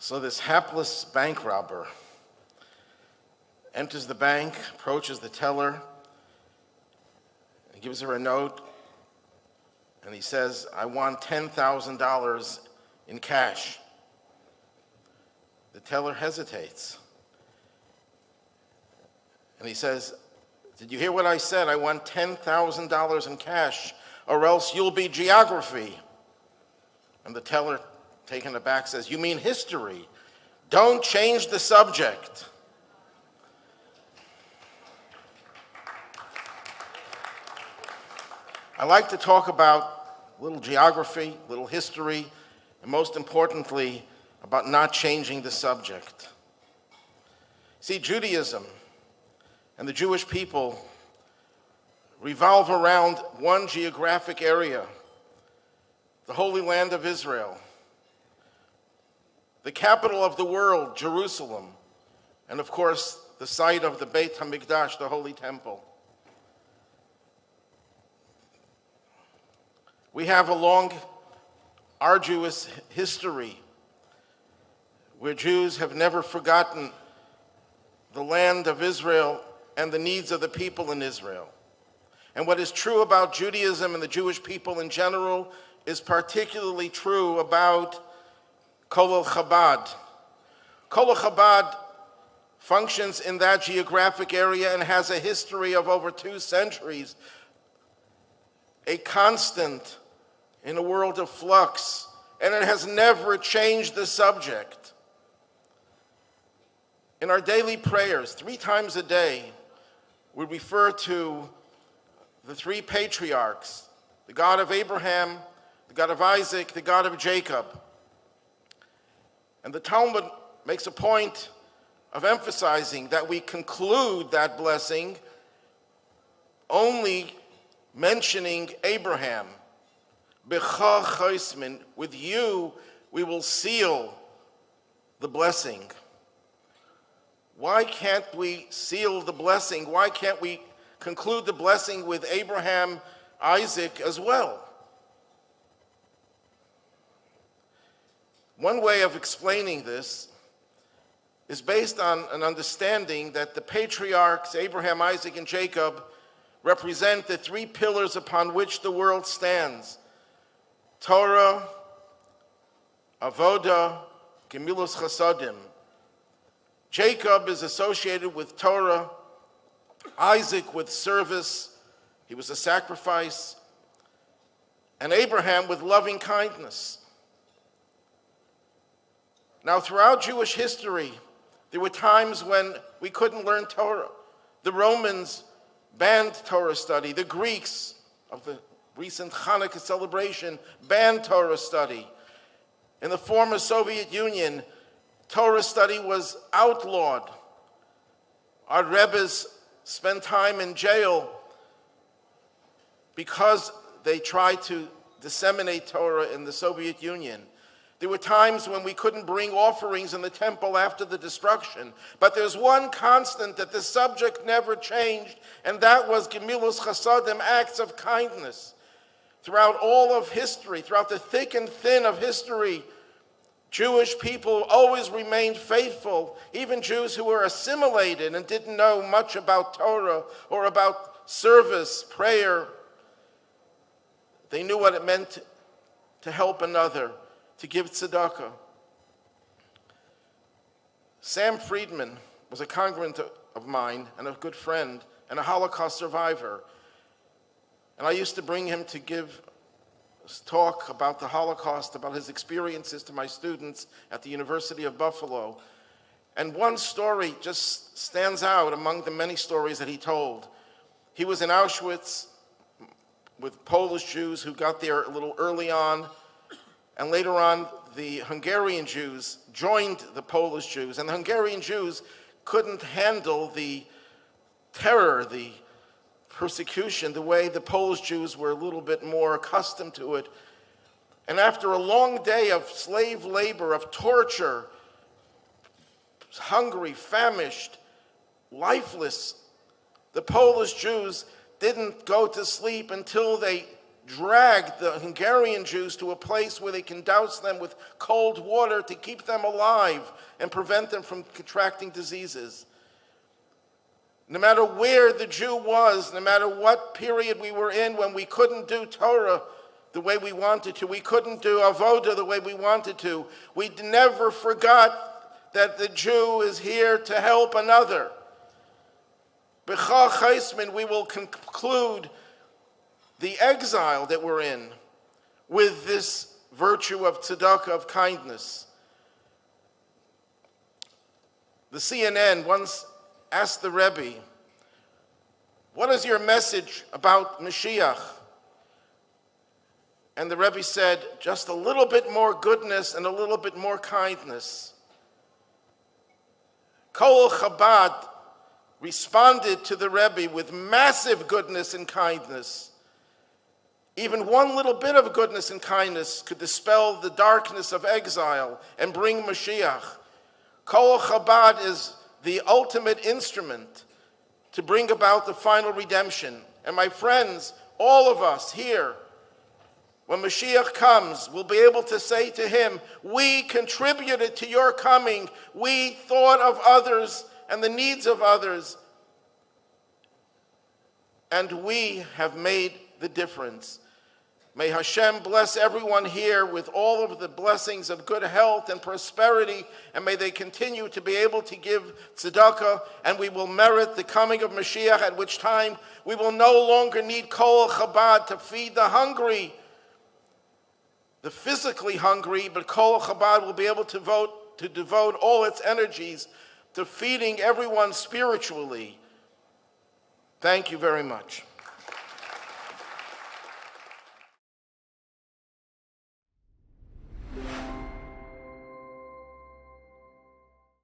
So this hapless bank robber enters the bank, approaches the teller, and gives her a note, and he says, "I want $10,000 in cash." The teller hesitates. And he says, "Did you hear what I said? I want $10,000 in cash, or else you'll be geography." And the teller, taken aback, says, "You mean history? Don't change the subject." I like to talk about a little geography, a little history, and most importantly, about not changing the subject. See, Judaism and the Jewish people revolve around one geographic area, the Holy Land of Israel, the capital of the world, Jerusalem, and of course, the site of the Beit HaMikdash, the Holy Temple. We have a long, arduous history where Jews have never forgotten the land of Israel and the needs of the people in Israel. And what is true about Judaism and the Jewish people in general is particularly true about Collel Chabad. Collel Chabad functions in that geographic area and has a history of over 2 centuries, a constant in a world of flux, and it has never changed the subject. In our daily prayers, 3 times a day, we refer to the 3 patriarchs, the God of Abraham, the God of Isaac, the God of Jacob. And the Talmud makes a point of emphasizing that we conclude that blessing only mentioning Abraham. B'cha chosmin, with you we will seal the blessing. Why can't we seal the blessing? Why can't we conclude the blessing with Abraham, Isaac as well? One way of explaining this is based on an understanding that the patriarchs, Abraham, Isaac, and Jacob, represent the 3 pillars upon which the world stands: Torah, Avodah, Gemilas Chasadim. Jacob is associated with Torah, Isaac with service, he was a sacrifice, and Abraham with loving kindness. Now, throughout Jewish history, there were times when we couldn't learn Torah. The Romans banned Torah study. The Greeks of the recent Hanukkah celebration banned Torah study. In the former Soviet Union, Torah study was outlawed. Our Rebbes spent time in jail because they tried to disseminate Torah in the Soviet Union. There were times when we couldn't bring offerings in the temple after the destruction. But there's one constant that the subject never changed, and that was Gemilus Chasadim, acts of kindness. Throughout all of history, throughout the thick and thin of history, Jewish people always remained faithful, even Jews who were assimilated and didn't know much about Torah or about service, prayer. They knew what it meant to help another, to give tzedakah. Sam Friedman was a congregant of mine and a good friend and a Holocaust survivor. And I used to bring him to give talk about the Holocaust, about his experiences to my students at the University of Buffalo. And one story just stands out among the many stories that he told. He was in Auschwitz with Polish Jews who got there a little early on, and later on the Hungarian Jews joined the Polish Jews, and the Hungarian Jews couldn't handle the terror, the persecution, the way the Polish Jews were a little bit more accustomed to it. And after a long day of slave labor, of torture, hungry, famished, lifeless, the Polish Jews didn't go to sleep until they drag the Hungarian Jews to a place where they can douse them with cold water to keep them alive and prevent them from contracting diseases. No matter where the Jew was, no matter what period we were in when we couldn't do Torah the way we wanted to, we couldn't do Avodah the way we wanted to, we never forgot that the Jew is here to help another. B'cha Chaismin, we will conclude the exile that we're in with this virtue of tzedakah, of kindness. The CNN once asked the Rebbe, "What is your message about Mashiach?" And the Rebbe said, "Just a little bit more goodness and a little bit more kindness." Collel Chabad responded to the Rebbe with massive goodness and kindness. Even one little bit of goodness and kindness could dispel the darkness of exile and bring Mashiach. Collel Chabad is the ultimate instrument to bring about the final redemption. And my friends, all of us here, when Mashiach comes, we'll be able to say to him, we contributed to your coming. We thought of others and the needs of others. And we have made the difference. May Hashem bless everyone here with all of the blessings of good health and prosperity, and may they continue to be able to give tzedakah, and we will merit the coming of Mashiach, at which time we will no longer need Collel Chabad to feed the hungry, the physically hungry, but Collel Chabad will be able to devote all its energies to feeding everyone spiritually. Thank you very much.